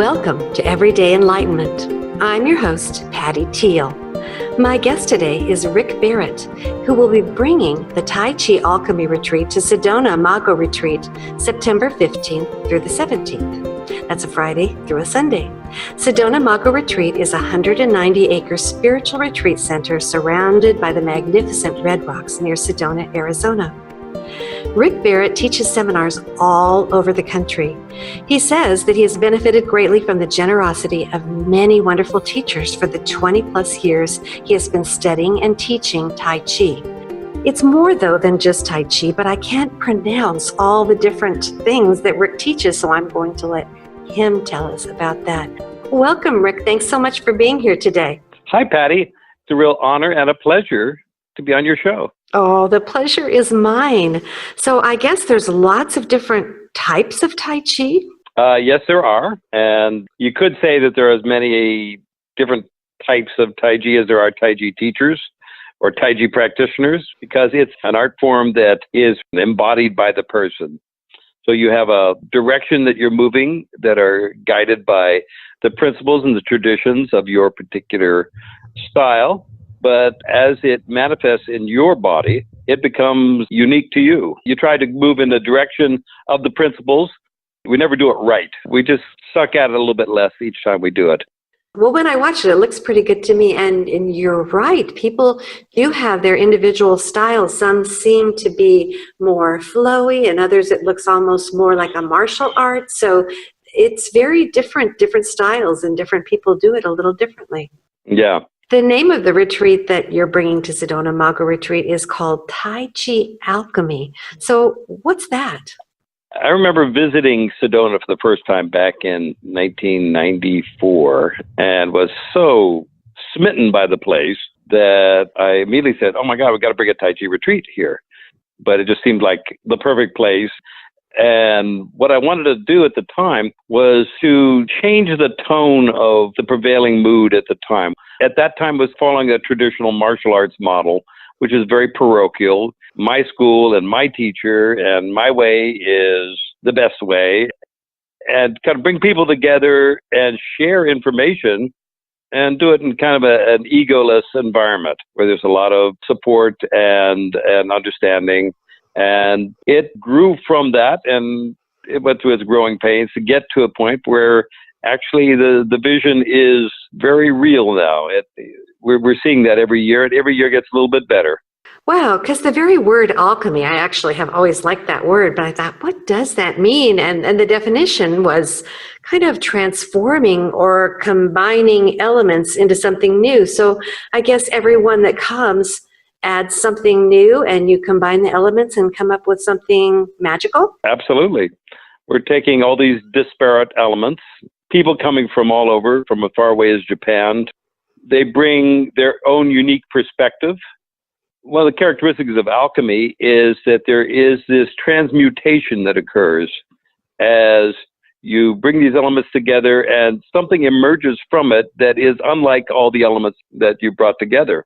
Welcome to Everyday Enlightenment. I'm your host, Patty Teal. My guest today is Rick Barrett, who will be bringing the Tai Chi Alchemy Retreat to Sedona Mago Retreat, September 15th through the 17th. That's a Friday through a Sunday. Sedona Mago Retreat is a 190-acre spiritual retreat center surrounded by the magnificent Red Rocks near Sedona, Arizona. Rick Barrett teaches seminars all over the country. He says that he has benefited greatly from the generosity of many wonderful teachers for the 20-plus years he has been studying and teaching Tai Chi. It's more, though, than just Tai Chi, but I can't pronounce all the different things that Rick teaches, so I'm going to let him tell us about that. Welcome, Rick. Thanks so much for being here today. Hi, Patty. It's a real honor and a pleasure to be on your show. Oh, the pleasure is mine. So I guess there's lots of different types of Tai Chi? Yes, there are. And you could say that there are as many different types of Tai Chi as there are Tai Chi teachers or Tai Chi practitioners, because it's an art form that is embodied by the person. So you have a direction that you're moving that are guided by the principles and the traditions of your particular style. But as it manifests in your body, it becomes unique to you. You try to move in the direction of the principles. We never do it right. We just suck at it a little bit less each time we do it. Well, when I watch it, it looks pretty good to me. And you're right. People do have their individual styles. Some seem to be more flowy, and others it looks almost more like a martial art. So it's very different styles, and different people do it a little differently. Yeah. The name of the retreat that you're bringing to Sedona Mago Retreat is called Tai Chi Alchemy. So what's that? I remember visiting Sedona for the first time back in 1994 and was so smitten by the place that I immediately said, oh my God, we've got to bring a Tai Chi retreat here. But it just seemed like the perfect place. And what I wanted to do at the time was to change the tone of the prevailing mood at the time. At that time was following a traditional martial arts model, which is very parochial. My school and my teacher and my way is the best way. And kind of bring people together and share information and do it in kind of an egoless environment where there's a lot of support and understanding. And it grew from that, and it went through its growing pains to get to a point where actually the vision is very real now. We're seeing that every year, and every year gets a little bit better. Wow, because the very word alchemy, I actually have always liked that word, but I thought, what does that mean? And the definition was kind of transforming or combining elements into something new. So I guess everyone that comes adds something new, and you combine the elements and come up with something magical? Absolutely. We're taking all these disparate elements, people coming from all over, from as far away as Japan. They bring their own unique perspective. One of the characteristics of alchemy is that there is this transmutation that occurs as you bring these elements together, and something emerges from it that is unlike all the elements that you brought together.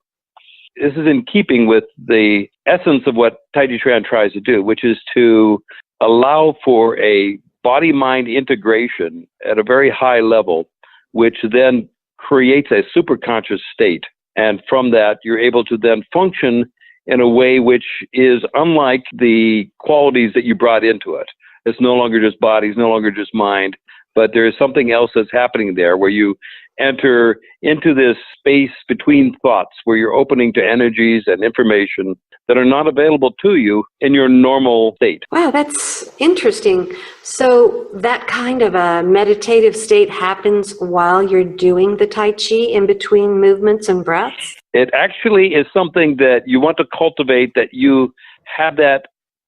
This is in keeping with the essence of what Tai Chi Chuan tries to do, which is to allow for a body-mind integration at a very high level, which then creates a superconscious state. And from that, you're able to then function in a way which is unlike the qualities that you brought into it. It's no longer just body, it's no longer just mind, but there is something else that's happening there where you enter into this space between thoughts where you're opening to energies and information that are not available to you in your normal state. Wow, that's interesting. So that kind of a meditative state happens while you're doing the Tai Chi in between movements and breaths? It actually is something that you want to cultivate, that you have that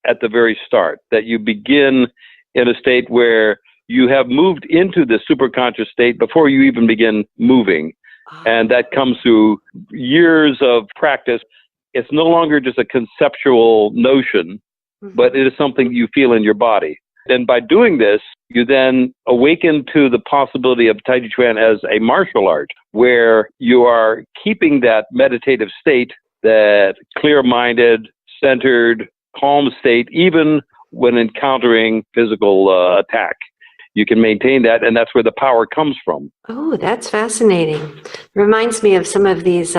at the very start, that you begin in a state where you have moved into the superconscious state before you even begin moving. And that comes through years of practice. It's no longer just a conceptual notion, but it is something you feel in your body. And by doing this, you then awaken to the possibility of Tai Chi Chuan as a martial art, where you are keeping that meditative state, that clear-minded, centered, calm state, even when encountering physical attack. you can maintain that, and that's where the power comes from. Oh, that's fascinating. Reminds me of some of these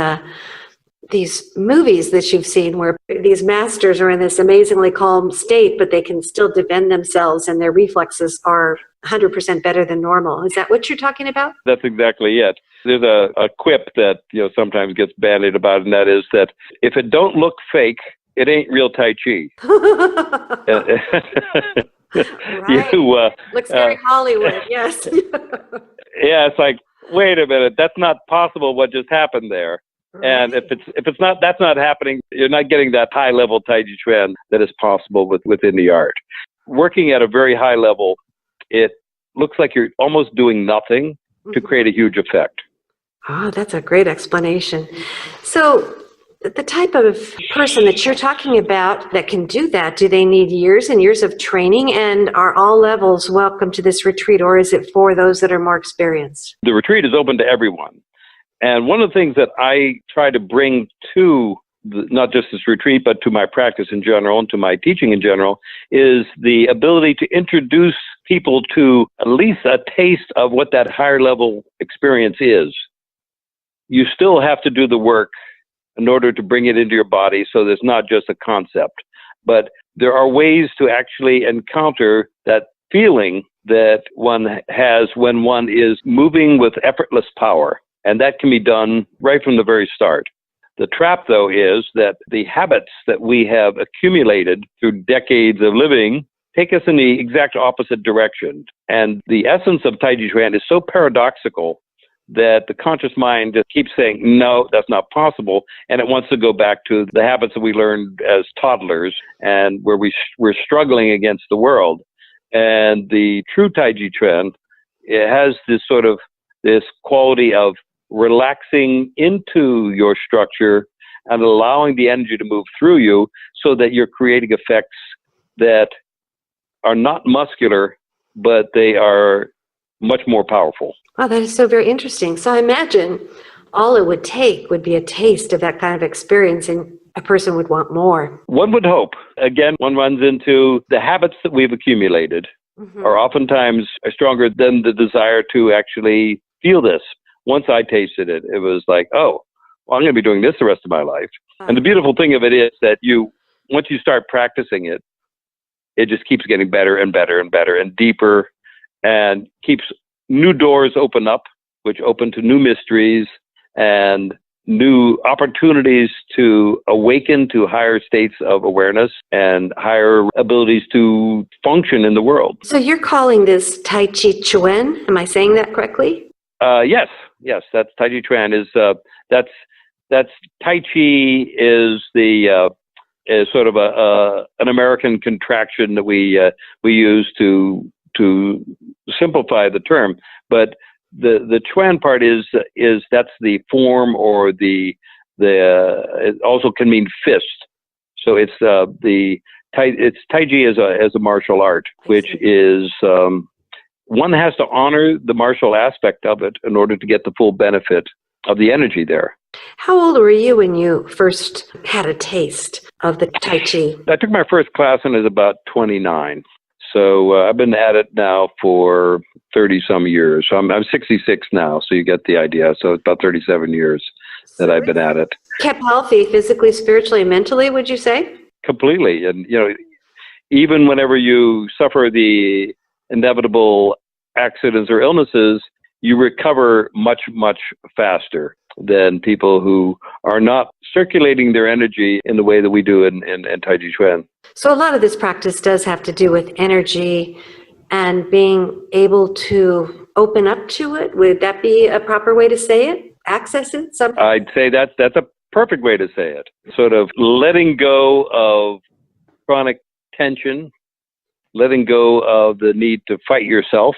movies that you've seen where these masters are in this amazingly calm state, but they can still defend themselves and their reflexes are 100% better than normal. Is that what you're talking about? That's exactly it. There's a quip that sometimes gets bandied about, and that is that if it don't look fake, it ain't real Tai Chi. Right. Looks very Hollywood, yes. Yeah, it's like, wait a minute, that's not possible what just happened there. Right. And if it's not, that's not happening, you're not getting that high level Tai Chi Chuan that is possible within the art. Working at a very high level, it looks like you're almost doing nothing to create a huge effect. Oh, that's a great explanation. So the type of person that you're talking about that can do that, do they need years and years of training, and are all levels welcome to this retreat, or is it for those that are more experienced? The retreat is open to everyone. And one of the things that I try to bring to not just this retreat, but to my practice in general and to my teaching in general, is the ability to introduce people to at least a taste of what that higher level experience is. You still have to do the work in order to bring it into your body, so there's not just a concept. But there are ways to actually encounter that feeling that one has when one is moving with effortless power. And that can be done right from the very start. The trap, though, is that the habits that we have accumulated through decades of living take us in the exact opposite direction. And the essence of Tai Chi Chuan is so paradoxical that the conscious mind just keeps saying, no, that's not possible. And it wants to go back to the habits that we learned as toddlers and where we're struggling against the world. And the true Tai Chi Chuan, it has this quality of relaxing into your structure and allowing the energy to move through you so that you're creating effects that are not muscular, but they are much more powerful. Wow, that is so very interesting. So I imagine all it would take would be a taste of that kind of experience, and a person would want more. One would hope. Again, one runs into the habits that we've accumulated are oftentimes stronger than the desire to actually feel this. Once I tasted it, it was like, oh, well, I'm going to be doing this the rest of my life. And the beautiful thing of it is that once you start practicing it, it just keeps getting better and better and better and deeper, and keeps new doors open up, which open to new mysteries and new opportunities to awaken to higher states of awareness and higher abilities to function in the world. So you're calling this Tai Chi Chuan? Am I saying that correctly? Yes. That's Tai Chi Chuan. That's Tai Chi is is sort of an American contraction that we use to simplify the term. But the Chuan part is that's the form, or it also can mean fist. So it's Tai Chi as a martial art, which is one has to honor the martial aspect of it in order to get the full benefit of the energy there. How old were you when you first had a taste of the Tai Chi? I took my first class when I was about 29. So I've been at it now for 30-some years. So I'm 66 now, so you get the idea. So it's about 37 years that I've been at it. Kept healthy physically, spiritually, and mentally, would you say? Completely. And, even whenever you suffer the inevitable accidents or illnesses, you recover much, much faster than people who are not circulating their energy in the way that we do in Tai Chi Chuan. So a lot of this practice does have to do with energy and being able to open up to it. Would that be a proper way to say it? Access it? I'd say that's a perfect way to say it. Sort of letting go of chronic tension, letting go of the need to fight yourself,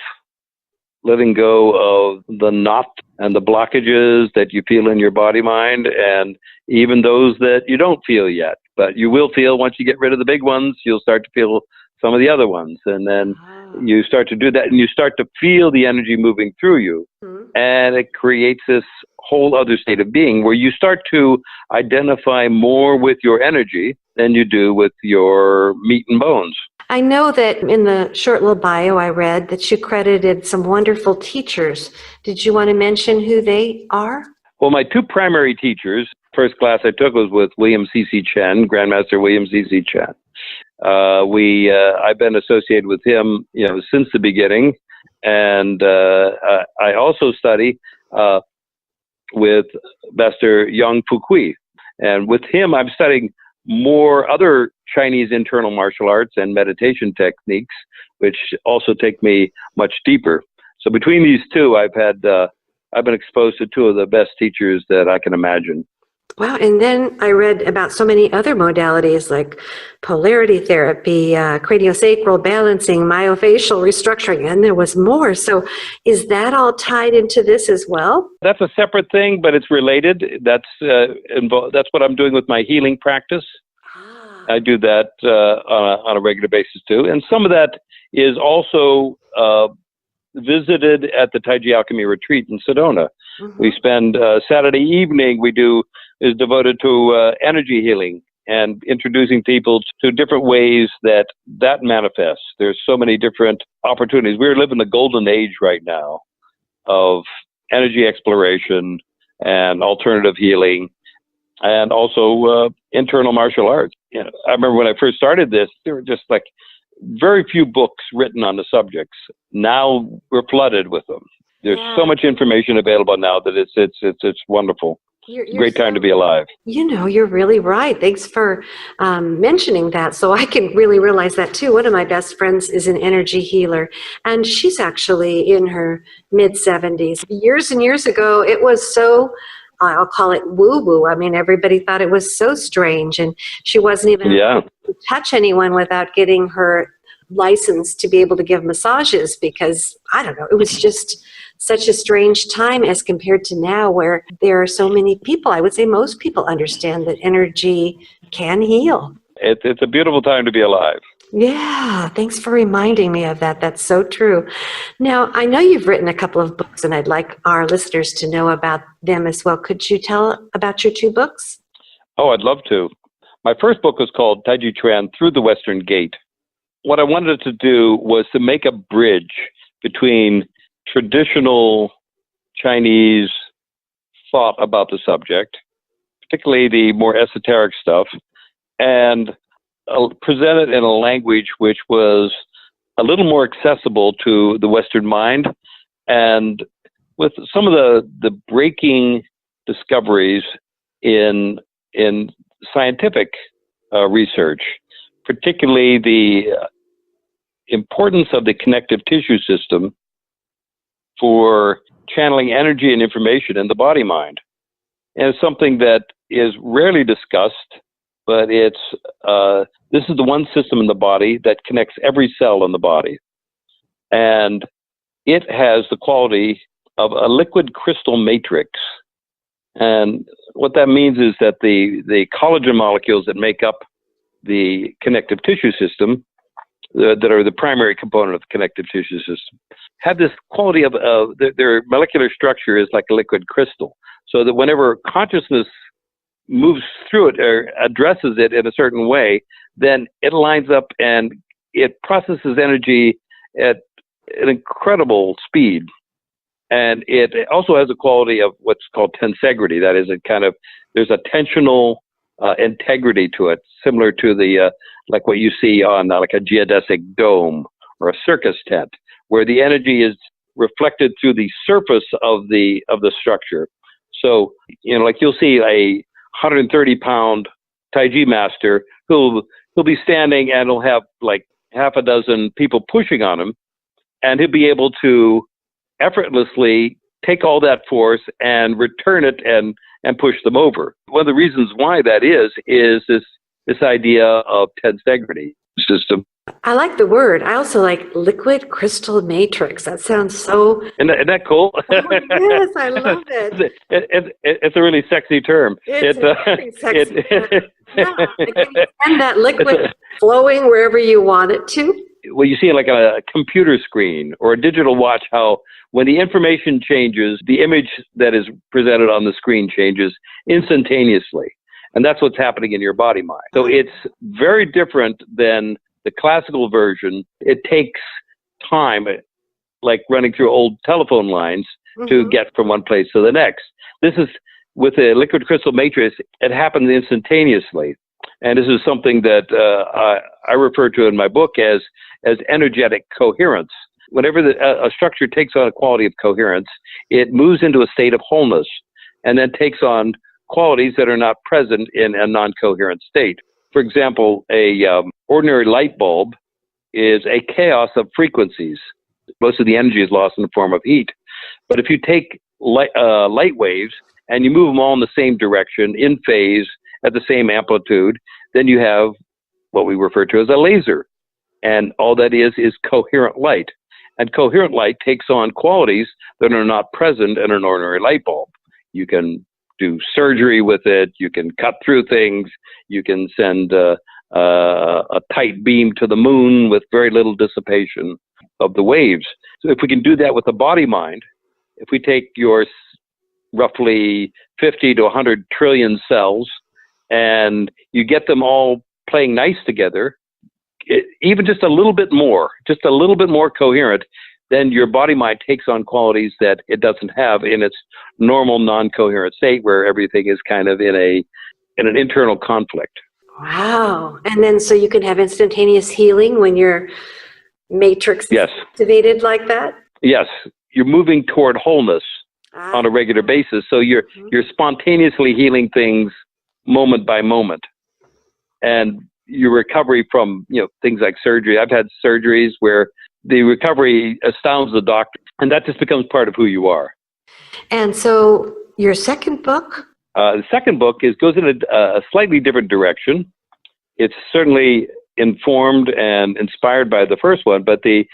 letting go of the knot and the blockages that you feel in your body mind, and even those that you don't feel yet. But you will feel once you get rid of the big ones, you'll start to feel some of the other ones. And then you start to do that, and you start to feel the energy moving through you. And it creates this whole other state of being where you start to identify more with your energy than you do with your meat and bones. I know that in the short little bio I read that you credited some wonderful teachers. Did you want to mention who they are? Well, my two primary teachers, first class I took was with William C.C. Chen, Grandmaster William C.C. Chen. I've been associated with him, since the beginning, and I also study with Master Yang Fukui, and with him I'm studying more other Chinese internal martial arts and meditation techniques, which also take me much deeper. So between these two, I've been exposed to two of the best teachers that I can imagine. Wow. And then I read about so many other modalities like polarity therapy, craniosacral balancing, myofascial restructuring, and there was more. So is that all tied into this as well? That's a separate thing, but it's related. That's what I'm doing with my healing practice. I do that on a regular basis too. And some of that is also visited at the Tai Chi Alchemy retreat in Sedona. Mm-hmm. We spend Saturday evening is devoted to energy healing and introducing people to different ways that manifests. There's so many different opportunities. We're living the golden age right now of energy exploration and alternative healing, and also internal martial arts. I remember when I first started this, there were just like very few books written on the subjects. Now we're flooded with them. There's so much information available now that it's wonderful. You're great time to be alive. You're really right. Thanks for mentioning that. So I can really realize that too. One of my best friends is an energy healer, and she's actually in her mid-70s. Years and years ago, it was so, I'll call it woo-woo. I mean, everybody thought it was so strange, and she wasn't even able to touch anyone without getting her license to be able to give massages because, I don't know, it was just such a strange time as compared to now where there are so many people. I would say most people understand that energy can heal. It's a beautiful time to be alive. Yeah, thanks for reminding me of that. That's so true. Now, I know you've written a couple of books, and I'd like our listeners to know about them as well. Could you tell about your two books? Oh, I'd love to. My first book was called Tai Chi Chuan Through the Western Gate. What I wanted to do was to make a bridge between traditional Chinese thought about the subject, particularly the more esoteric stuff, and present it in a language which was a little more accessible to the Western mind, and with some of the breaking discoveries in scientific research, particularly the importance of the connective tissue system for channeling energy and information in the body-mind. And it's something that is rarely discussed, but this is the one system in the body that connects every cell in the body. And it has the quality of a liquid crystal matrix. And what that means is that the collagen molecules that make up the connective tissue system, that are the primary component of the connective tissue system, have this quality of their molecular structure is like a liquid crystal. So that whenever consciousness moves through it or addresses it in a certain way, then it lines up and it processes energy at an incredible speed. And it also has a quality of what's called tensegrity. That is, there's a tensional integrity to it, similar to like what you see on like a geodesic dome or a circus tent, where the energy is reflected through the surface of the structure. So, like you'll see a 130-pound Tai Chi master who'll be standing and he'll have like half a dozen people pushing on him, and he'll be able to effortlessly take all that force and return it and push them over. One of the reasons why that is this idea of tensegrity system. I like the word. I also like liquid crystal matrix. That sounds so... Isn't that cool? Oh, yes, I love it. It's a really sexy term. It's a very sexy term. Yeah, and that liquid flowing wherever you want it to. Well, you see like a computer screen or a digital watch, how when the information changes, the image that is presented on the screen changes instantaneously. And that's what's happening in your body mind. So it's very different than The classical version, it takes time, like running through old telephone lines to get from one place to the next. This is, with a liquid crystal matrix, it happens instantaneously. And this is something that I refer to in my book as energetic coherence. Whenever a structure takes on a quality of coherence, it moves into a state of wholeness and then takes on qualities that are not present in a non-coherent state. For example, a ordinary light bulb is a chaos of frequencies. Most of the energy is lost in the form of heat. But if you take light waves and you move them all in the same direction, in phase, at the same amplitude, then you have what we refer to as a laser. And all that is coherent light. And coherent light takes on qualities that are not present in an ordinary light bulb. You can do surgery with it. You can cut through things. You can send a tight beam to the moon with very little dissipation of the waves. So if we can do that with the body mind, if we take your roughly 50 to 100 trillion cells and you get them all playing nice together, even just a little bit more coherent, then your body mind takes on qualities that it doesn't have in its normal non-coherent state, where everything is kind of in an internal conflict. Wow. And then so you can have instantaneous healing when your matrix is activated like that? Yes. You're moving toward wholeness on a regular basis. So you're spontaneously healing things moment by moment. And your recovery from, things like surgery. I've had surgeries where the recovery astounds the doctor, and that just becomes part of who you are. And so your second book? The second book goes in a slightly different direction. It's certainly informed and inspired by the first one, but the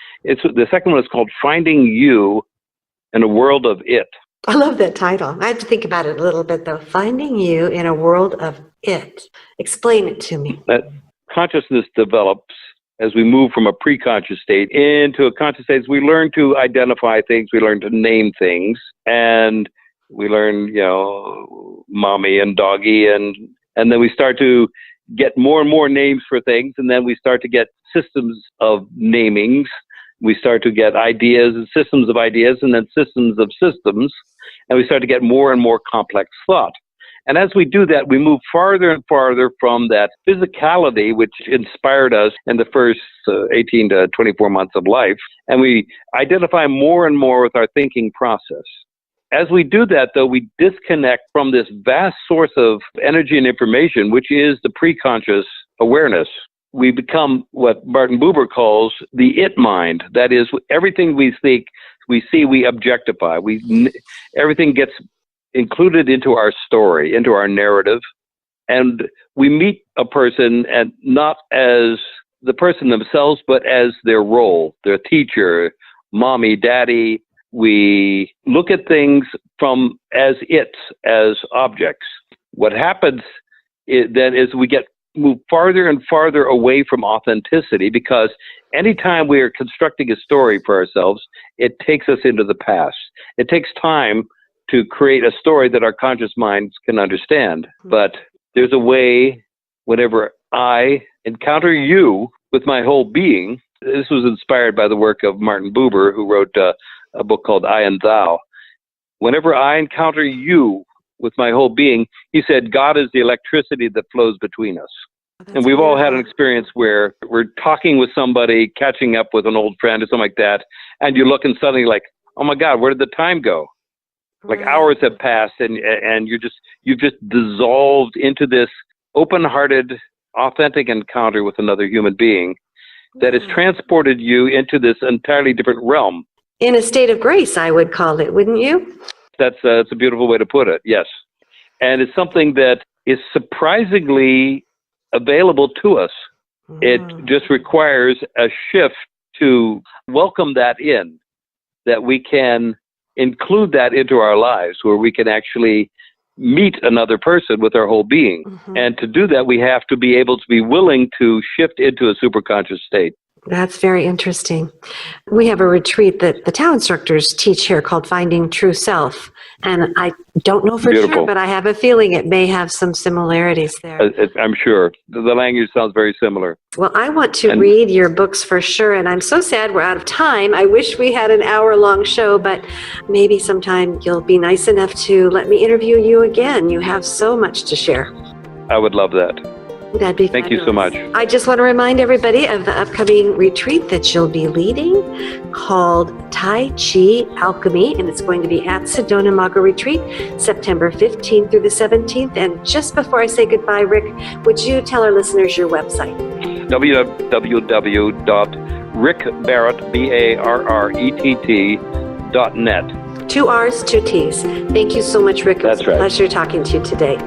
second one is called Finding You in a World of It. I love that title. I have to think about it a little bit, though. Finding You in a World of It. Explain it to me. That consciousness develops as we move from a pre-conscious state into a conscious state. We learn to identify things, we learn to name things, and we learn, mommy and doggy, and then we start to get more and more names for things, and then we start to get systems of namings. We start to get ideas and systems of ideas, and then systems of systems, and we start to get more and more complex thought. And as we do that, we move farther and farther from that physicality which inspired us in the first 18 to 24 months of life, and we identify more and more with our thinking process. As we do that, though, we disconnect from this vast source of energy and information, which is the pre-conscious awareness. We become what Martin Buber calls the it mind. That is, everything we see, we objectify. Everything gets included into our story, into our narrative, and we meet a person and not as the person themselves, but as their role, their teacher, mommy, daddy. We look at things as objects. What happens then is we move farther and farther away from authenticity, because anytime we are constructing a story for ourselves, it takes us into the past. It takes time to create a story that our conscious minds can understand. But there's a way, whenever I encounter you with my whole being, this was inspired by the work of Martin Buber, who wrote a book called I and Thou. Whenever I encounter you with my whole being, he said, God is the electricity that flows between us. And we've all had an experience where we're talking with somebody, catching up with an old friend or something like that, and you look and suddenly like, oh my God, where did the time go? Like hours have passed, and you've just dissolved into this open-hearted, authentic encounter with another human being that has transported you into this entirely different realm. In a state of grace, I would call it, wouldn't you? That's a beautiful way to put it, yes. And it's something that is surprisingly available to us. It just requires a shift to welcome that in, that we can include that into our lives, where we can actually meet another person with our whole being. And to do that, we have to be able to be willing to shift into a superconscious state. That's very interesting. We have a retreat that the Tao instructors teach here called Finding True Self. And I don't know for Beautiful. sure, but I have a feeling it may have some similarities there. I'm sure. The language sounds very similar. Well, I want to read your books for sure, and I'm so sad we're out of time. I wish we had an hour-long show, but maybe sometime you'll be nice enough to let me interview you again. You have so much to share. I would love that. That'd be Thank fabulous. you so much. I just want to remind everybody of the upcoming retreat that you'll be leading called Tai Chi Alchemy, and it's going to be at Sedona Mago Retreat, September 15th through the 17th. And just before I say goodbye, Rick, would you tell our listeners your website? www.rickbarrett.net. 2 R's, 2 T's. Thank you so much, Rick. That's right. It was a pleasure talking to you today.